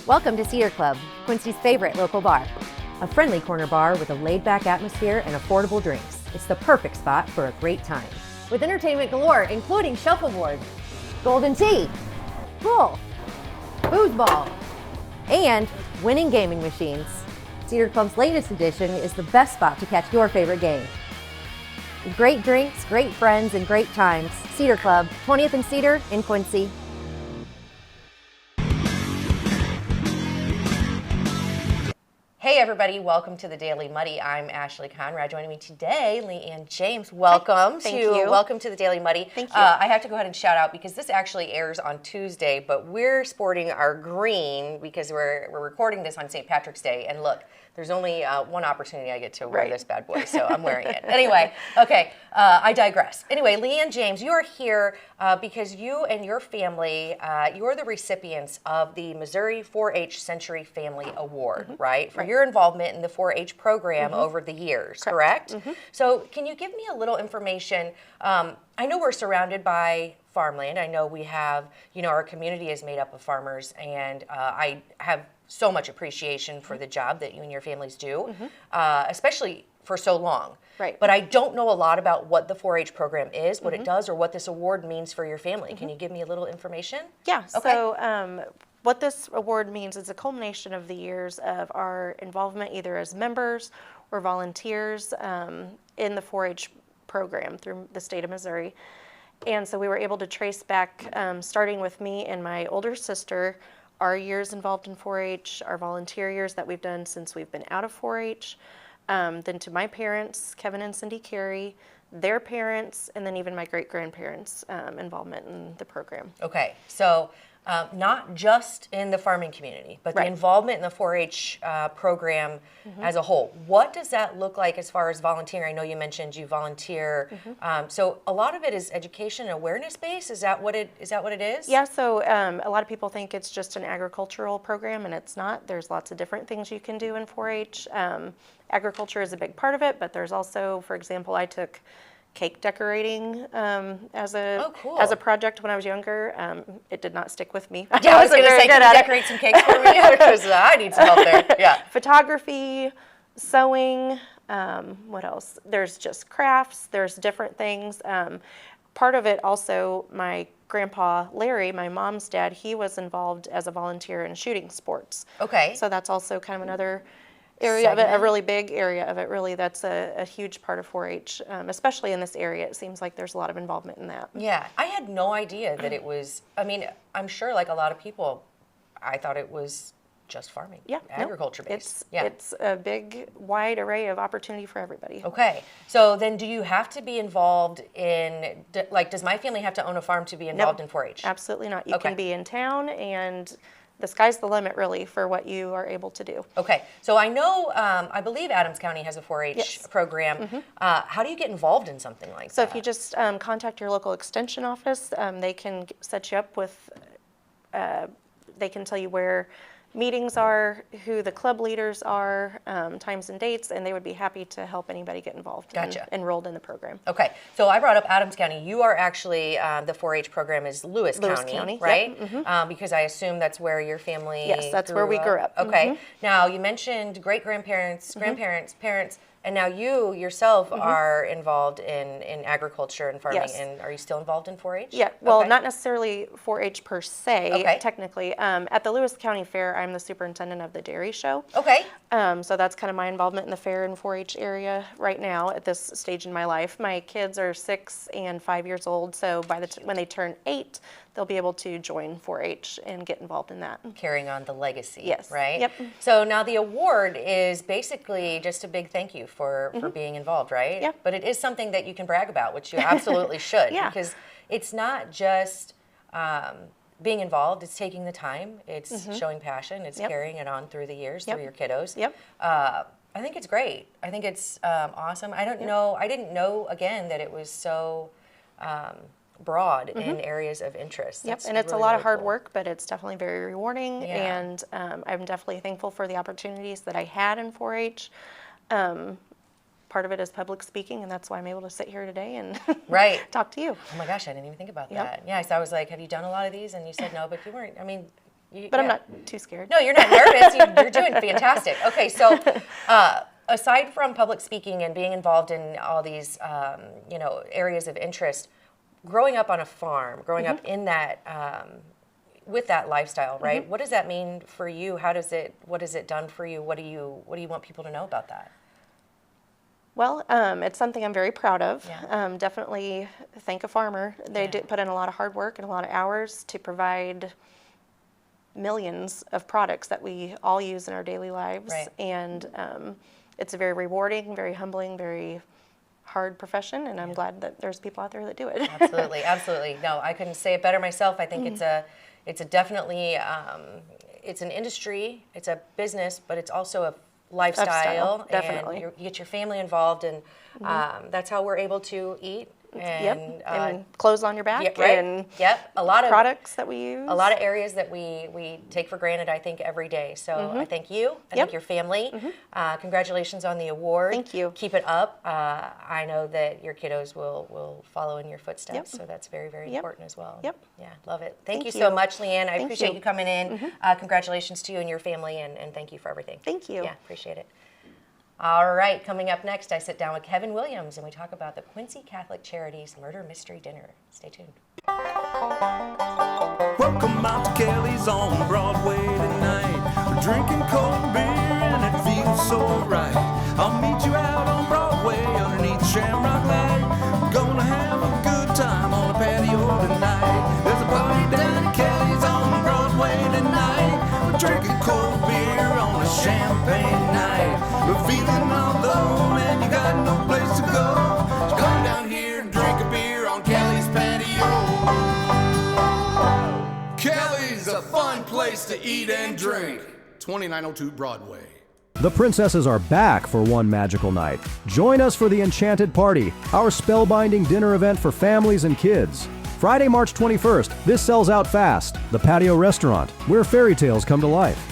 Welcome to Cedar Club, Quincy's favorite local bar. A friendly corner bar with a laid-back atmosphere and affordable drinks. It's the perfect spot for a great time. With entertainment galore, including shuffleboard, golden tea, pool, foosball, and winning gaming machines. Cedar Club's latest edition is the best spot to catch your favorite game. Great drinks, great friends, and great times. Cedar Club, 20th and Cedar in Quincy. Hey everybody, welcome to the Daily Muddy. I'm Ashley Conrad. Joining me today, Leanne James. Welcome to the Daily Muddy. Thank you. I have to go ahead and shout out because this actually airs on Tuesday, but we're sporting our green because we're recording this on St. Patrick's Day. And look, there's only one opportunity I get to wear this bad boy, so I'm wearing it. Anyway, okay, I digress. Anyway, Leanne James, you are here because you and your family, you're the recipients of the Missouri 4-H Century Family Award, right? For your involvement in the 4-H program over the years, correct? So can you give me a little information? I know we're surrounded by farmland. I know we have, our community is made up of farmers, and I have so much appreciation for the job that you and your families do, especially for so long. Right. But I don't know a lot about what the 4-H program is, what it does, or what this award means for your family. Can you give me a little information? Yeah. Okay. So what this award means is a culmination of the years of our involvement either as members or volunteers in the 4-H program through the state of Missouri. And so we were able to trace back, starting with me and my older sister, our years involved in 4-H, our volunteer years that we've done since we've been out of 4-H, then to my parents, Kevin and Cindy Carey, their parents, and then even my great-grandparents' involvement in the program. Okay, so not just in the farming community, but the involvement in the 4-H program as a whole. What does that look like as far as volunteering? I know you mentioned you volunteer. So a lot of it is education and awareness based. Is that what it is? Yeah, so a lot of people think it's just an agricultural program, and it's not. There's lots of different things you can do in 4-H. Agriculture is a big part of it, but there's also, for example, I took cake decorating as a project when I was younger. It did not stick with me. Yeah, I was going to say, can you decorate some cakes for me? Because I need some help there. Yeah. Photography, sewing, what else? There's just crafts, there's different things. Part of it also, my grandpa Larry, my mom's dad, he was involved as a volunteer in shooting sports. Okay. So that's also kind of another area of it, a really big area of it, really. That's a huge part of 4-H, especially in this area. It seems like there's a lot of involvement in that. Yeah, I had no idea that it was, I'm sure like a lot of people, I thought it was just farming, agriculture based. It's a big, wide array of opportunity for everybody. Okay, so then do you have to be involved in, does my family have to own a farm to be involved in 4-H? Absolutely not. You can be in town, and the sky's the limit, really, for what you are able to do. Okay, so I know, I believe Adams County has a 4-H program. How do you get involved in something like that? So if you just contact your local extension office, they can set you up with, they can tell you where meetings are, who the club leaders are, times and dates, and they would be happy to help anybody get involved and enrolled in the program. Okay, so I brought up Adams County. You are actually, the 4-H program is Lewis County, right? Yep. Because I assume that's where your family Yes, that's where we grew up. Okay, now you mentioned great-grandparents, grandparents, parents, and now you yourself are involved in agriculture and farming. Yes. And are you still involved in 4-H? Yeah, well, not necessarily 4-H per se, technically. At the Lewis County Fair, I'm the superintendent of the dairy show. Okay. So that's kind of my involvement in the fair and 4-H area right now at this stage in my life. My kids are 6 and 5 years old, so by when they turn 8, they'll be able to join 4-H and get involved in that. Carrying on the legacy, yes. Right? Yep. So now the award is basically just a big thank you for being involved, right? Yeah. But it is something that you can brag about, which you absolutely should, because it's not just being involved, it's taking the time, it's showing passion, it's carrying it on through the years, through your kiddos. Yep. I think it's great. I think it's awesome. I didn't know, again, that it was so broad in areas of interest. Yep, and it's really a lot of hard work, but it's definitely very rewarding, and I'm definitely thankful for the opportunities that I had in 4-H. Part of it is public speaking, and that's why I'm able to sit here today and talk to you. Oh my gosh, I didn't even think about that. Yeah, so I was like, have you done a lot of these? And you said no, but you weren't, But I'm not too scared. No, you're not nervous. You're doing fantastic. Okay, so aside from public speaking and being involved in all these, areas of interest, growing up on a farm, growing up in that, with that lifestyle, right? What does that mean for you? What has it done for you? What do you want people to know about that? Well, it's something I'm very proud of. Yeah. Definitely thank a farmer. They did put in a lot of hard work and a lot of hours to provide millions of products that we all use in our daily lives. Right. And it's a very rewarding, very humbling, very hard profession, and I'm glad that there's people out there that do it. Absolutely, absolutely. No, I couldn't say it better myself. I think it's a definitely, it's an industry, it's a business, but it's also a lifestyle. Definitely. And you get your family involved, and that's how we're able to eat. And, and clothes on your back, and a lot of products that we use. A lot of areas that we take for granted, I think, every day. So I thank you. I thank your family. Congratulations on the award. Thank you. Keep it up. I know that your kiddos will follow in your footsteps, so that's very, very important as well. Yep. Yeah, love it. Thank you so much, Leanne. I appreciate you coming in. Congratulations to you and your family, and thank you for everything. Thank you. Yeah, appreciate it. All right, coming up next, I sit down with Kevin Williams, and we talk about the Quincy Catholic Charities Murder Mystery Dinner. Stay tuned. Welcome out to Kelly's on Broadway tonight. We're drinking cold beer and it feels so right. I'll meet you out on Broadway underneath Shamrock Light. We're gonna have a good time on the patio tonight. There's a party down at Kelly's on Broadway tonight. We're drinking cold beer on a champagne night. We're feeling all alone and you got no place to go. So come down here and drink a beer on Kelly's patio. Kelly's a fun place to eat and drink. 2902 Broadway. The Princesses are back for one magical night. Join us for the Enchanted Party, our spellbinding dinner event for families and kids. Friday, March 21st. This sells out fast. The Patio Restaurant, where fairy tales come to life.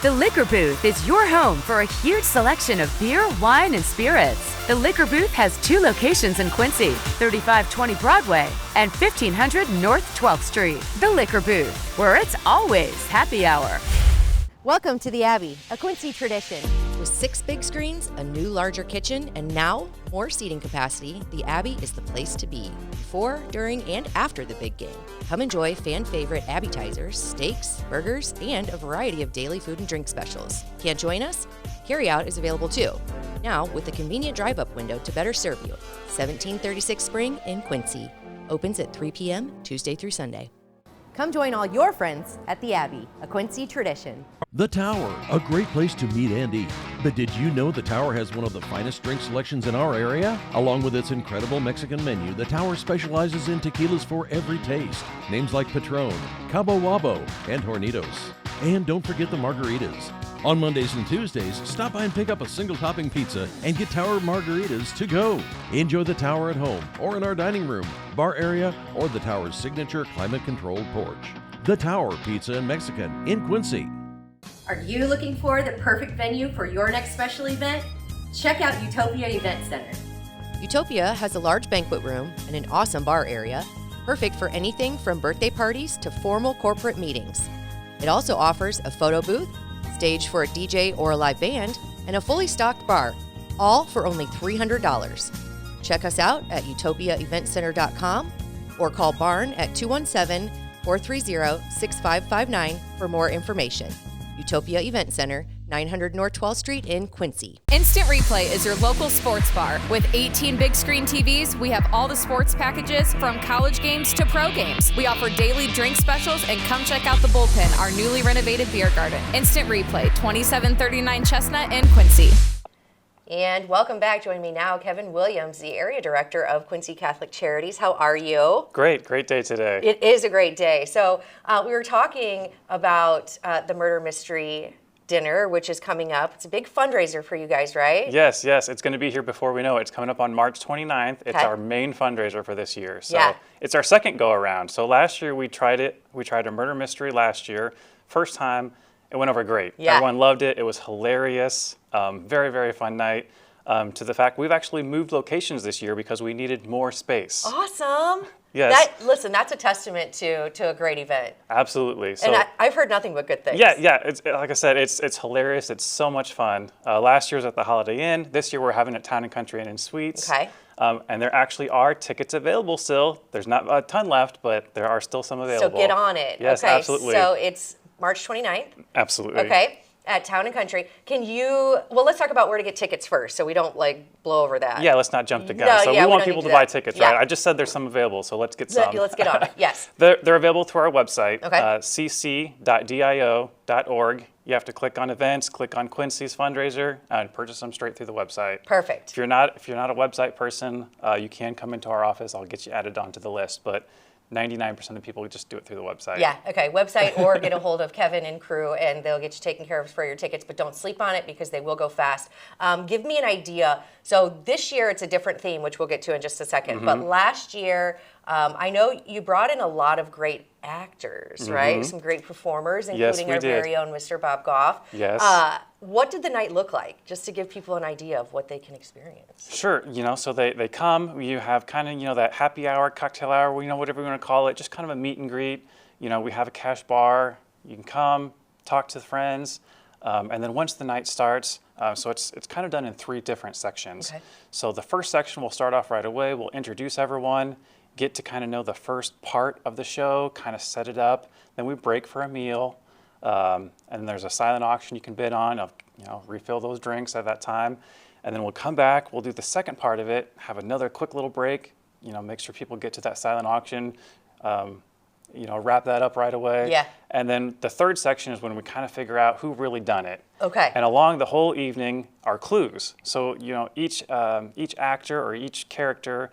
The Liquor Booth is your home for a huge selection of beer, wine, and spirits. The Liquor Booth has 2 locations in Quincy, 3520 Broadway and 1500 North 12th Street. The Liquor Booth, where it's always happy hour. Welcome to the Abbey, a Quincy tradition. With 6 big screens, a new larger kitchen, and now more seating capacity, the Abbey is the place to be before, during, and after the big game. Come enjoy fan favorite appetizers, steaks, burgers, and a variety of daily food and drink specials. Can't join us? Carryout is available too. Now with a convenient drive-up window to better serve you. 1736 Spring in Quincy. Opens at 3 p.m. Tuesday through Sunday. Come join all your friends at the Abbey, a Quincy tradition. The Tower, a great place to meet and eat. But did you know the Tower has one of the finest drink selections in our area? Along with its incredible Mexican menu, the Tower specializes in tequilas for every taste. Names like Patron, Cabo Wabo, and Hornitos. And don't forget the margaritas. On Mondays and Tuesdays, stop by and pick up a single topping pizza and get Tower margaritas to go. Enjoy the Tower at home or in our dining room, bar area, or the Tower's signature climate-controlled porch. The Tower Pizza and Mexican in Quincy. Are you looking for the perfect venue for your next special event? Check out Utopia Event Center. Utopia has a large banquet room and an awesome bar area, perfect for anything from birthday parties to formal corporate meetings. It also offers a photo booth, stage for a DJ or a live band, and a fully stocked bar, all for only $300. Check us out at utopiaeventcenter.com or call Barn at 217-430-6559 for more information. Utopia Event Center, 900 North 12th Street in Quincy. Instant Replay is your local sports bar. With 18 big screen TVs, we have all the sports packages from college games to pro games. We offer daily drink specials, and come check out the Bullpen, our newly renovated beer garden. Instant Replay, 2739 Chestnut in Quincy. And welcome back. Joining me now, Kevin Williams, the area director of Quincy Catholic Charities. How are you? Great day today. It is a great day. So we were talking about the murder mystery dinner, which is coming up. It's a big fundraiser for you guys, right? Yes. It's going to be here before we know it. It's coming up on March 29th. It's our main fundraiser for this year. So it's our second go around. So last year we tried it. We tried a murder mystery last year. First time, it went over great. Yeah. Everyone loved it. It was hilarious. Very, very fun night. To the fact we've actually moved locations this year because we needed more space. Awesome. Yes. Listen, that's a testament to a great event. Absolutely. So, and I've heard nothing but good things. Yeah. It's, like I said, it's hilarious. It's so much fun. Last year was at the Holiday Inn. This year we're having it Town and Country Inn and Suites. Okay. And there actually are tickets available still. There's not a ton left, but there are still some available. So get on it. Yes, okay. absolutely. So it's March 29th. Absolutely. Okay. At Town and Country. Let's talk about where to get tickets first so we don't blow over that. Yeah, let's not jump the gun. We want people to buy tickets, right? I just said there's some available, so let's get some. Let's get on it, yes. They're available through our website, okay. cc.dio.org. You have to click on events, click on Quincy's fundraiser, and purchase them straight through the website. Perfect. If you're not a website person, you can come into our office. I'll get you added onto the list, but 99% of people just do it through the website. Yeah, okay, website or get a hold of Kevin and crew and they'll get you taken care of for your tickets, but don't sleep on it because they will go fast. Give me an idea. So this year it's a different theme, which we'll get to in just a second, but last year, I know you brought in a lot of great actors, right? Some great performers, including our very own Mr. Bob Goff. Yes. What did the night look like, just to give people an idea of what they can experience? Sure, so they come, you have kind of, that happy hour, cocktail hour, whatever you want to call it, just kind of a meet and greet. We have a cash bar, you can come, talk to friends, and then once the night starts, so it's kind of done in 3 different sections. Okay. So the first section will start off right away, we'll introduce everyone, get to kind of know the first part of the show, kind of set it up, then we break for a meal, and there's a silent auction you can bid on, refill those drinks at that time. And then we'll come back, we'll do the second part of it, have another quick little break, make sure people get to that silent auction, wrap that up right away. Yeah. And then the third section is when we kind of figure out who really done it. Okay. And along the whole evening are clues. So, each actor or each character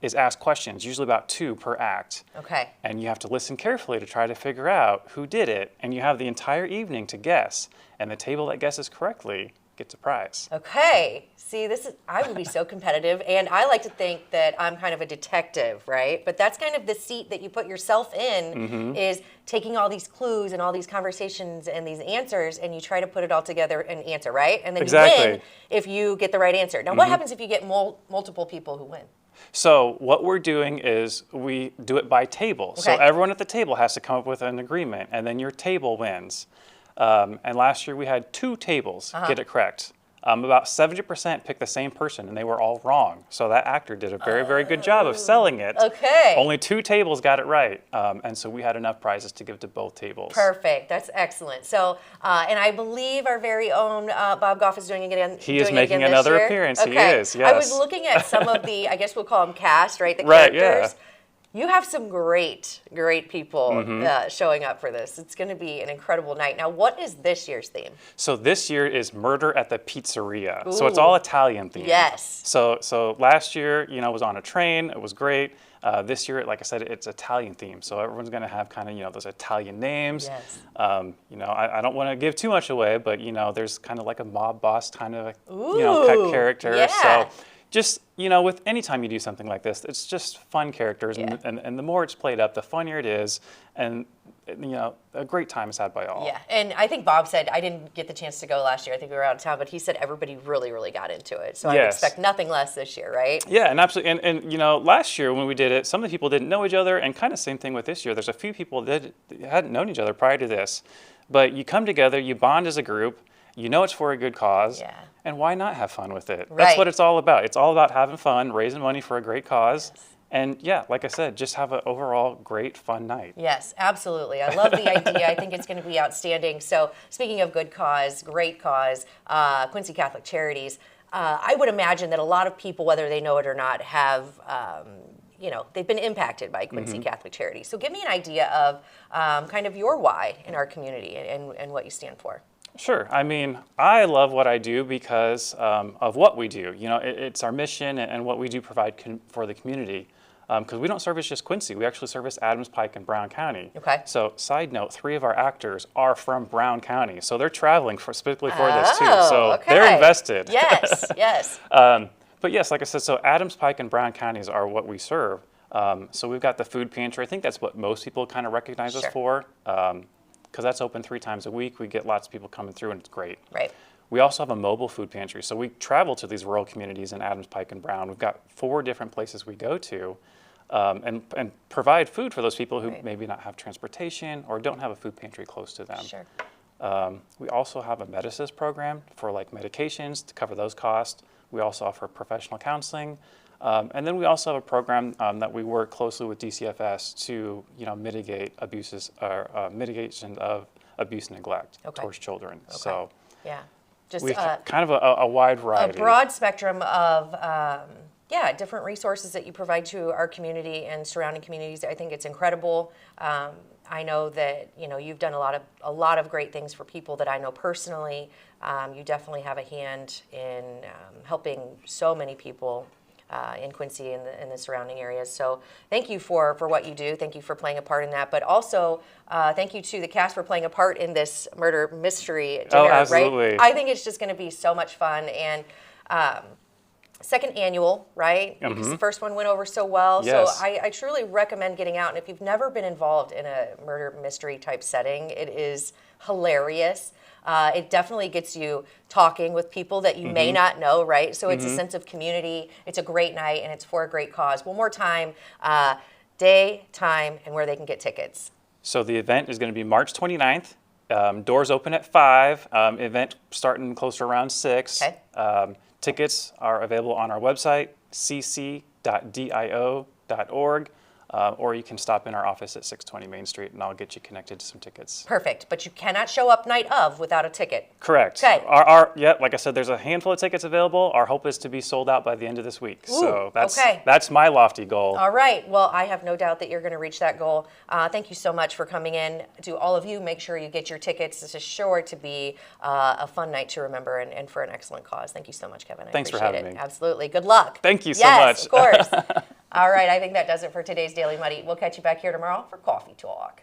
is asked questions, usually about 2 per act. Okay. And you have to listen carefully to try to figure out who did it. And you have the entire evening to guess. And the table that guesses correctly gets a prize. Okay. See, I would be so competitive, and I like to think that I'm kind of a detective, right? But that's kind of the seat that you put yourself in, is taking all these clues and all these conversations and these answers, and you try to put it all together and answer, right? And then you win if you get the right answer. Now, what happens if you get multiple people who win? So what we're doing is we do it by table. Okay. So everyone at the table has to come up with an agreement, and then your table wins. And last year we had 2 tables get it correct. About 70% picked the same person, and they were all wrong. So that actor did a very, very good job of selling it. Okay. Only 2 tables got it right, and so we had enough prizes to give to both tables. Perfect. That's excellent. So, and I believe our very own Bob Goff is doing it again. He is making another appearance. Okay. He is, yes. I was looking at some of the, I guess we'll call them cast, right? The characters. Yeah. You have some great people showing up for this. It's going to be an incredible night. Now, what is this year's theme? So this year is Murder at the Pizzeria. Ooh. So it's all Italian themed. Yes. So last year, was on a train. It was great. This year, like I said, it's Italian themed. So everyone's going to have kind of, those Italian names. Yes. I don't want to give too much away, but, there's kind of like a mob boss kind of, cut character. Yeah. So just, with any time you do something like this, it's just fun characters, and the more it's played up, the funnier it is, and a great time is had by all. Yeah, and I think Bob said, I didn't get the chance to go last year, I think we were out of town, but he said everybody really, really got into it. So I would expect nothing less this year, right? Yeah, and absolutely, and last year when we did it, some of the people didn't know each other, and kind of same thing with this year. There's a few people that hadn't known each other prior to this, but you come together, you bond as a group, it's for a good cause. Yeah. And why not have fun with it? Right. That's what it's all about. It's all about having fun, raising money for a great cause. Yes. And yeah, like I said, just have an overall great fun night. Yes, absolutely. I love the idea. I think it's going to be outstanding. So speaking of good cause, great cause, Quincy Catholic Charities, I would imagine that a lot of people, whether they know it or not, have they've been impacted by Quincy Catholic Charities. So give me an idea of kind of your why in our community and what you stand for. Sure. I love what I do because of what we do. It's our mission and what we do provide for the community. Because we don't service just Quincy, we actually service Adams, Pike, and Brown County. Okay. So, side note, 3 of our actors are from Brown County, so they're traveling specifically for this too. So they're invested. Yes, yes. But yes, like I said, so Adams, Pike, and Brown counties are what we serve. So we've got the food pantry. I think that's what most people kind of recognize us for. Because that's open 3 times a week. We get lots of people coming through, and it's great. Right. We also have a mobile food pantry. So we travel to these rural communities in Adams, Pike, and Brown. We've got 4 different places we go to. and provide food for those people who maybe not have transportation or don't have a food pantry close to them. Sure. We also have a Med-Assist program for like medications to cover those costs. We also offer professional counseling. And then we also have a program that we work closely with DCFS to, mitigate abuses or mitigation of abuse and neglect towards children. Okay. So yeah, just we kind of a wide variety. A broad spectrum of different resources that you provide to our community and surrounding communities. I think it's incredible. I know that you've done a lot of great things for people that I know personally. You definitely have a hand in helping so many people in Quincy and the surrounding areas. So thank you for what you do. Thank you for playing a part in that. But also thank you to the cast for playing a part in this murder mystery dinner. Oh, absolutely. Right? I think it's just going to be so much fun. And second annual, right? Because the first one went over so well. Yes. So I truly recommend getting out. And if you've never been involved in a murder mystery type setting, it is hilarious. It definitely gets you talking with people that you may not know, right? So it's a sense of community. It's a great night, and it's for a great cause. One more time, day, time, and where they can get tickets. So the event is going to be March 29th. Doors open at 5. Event starting close to around 6. Okay. Tickets are available on our website, cc.dio.org. Or you can stop in our office at 620 Main Street, and I'll get you connected to some tickets. Perfect. But you cannot show up night of without a ticket. Correct. Okay. Like I said, there's a handful of tickets available. Our hope is to be sold out by the end of this week. Ooh, so that's my lofty goal. All right. Well, I have no doubt that you're going to reach that goal. Thank you so much for coming in. To all of you, make sure you get your tickets. This is sure to be a fun night to remember and for an excellent cause. Thank you so much, Kevin. Thanks for having me. Absolutely. Good luck. Thank you so much. Yes, of course. All right. I think that does it for today's Daily Muddy. We'll catch you back here tomorrow for Coffee Talk.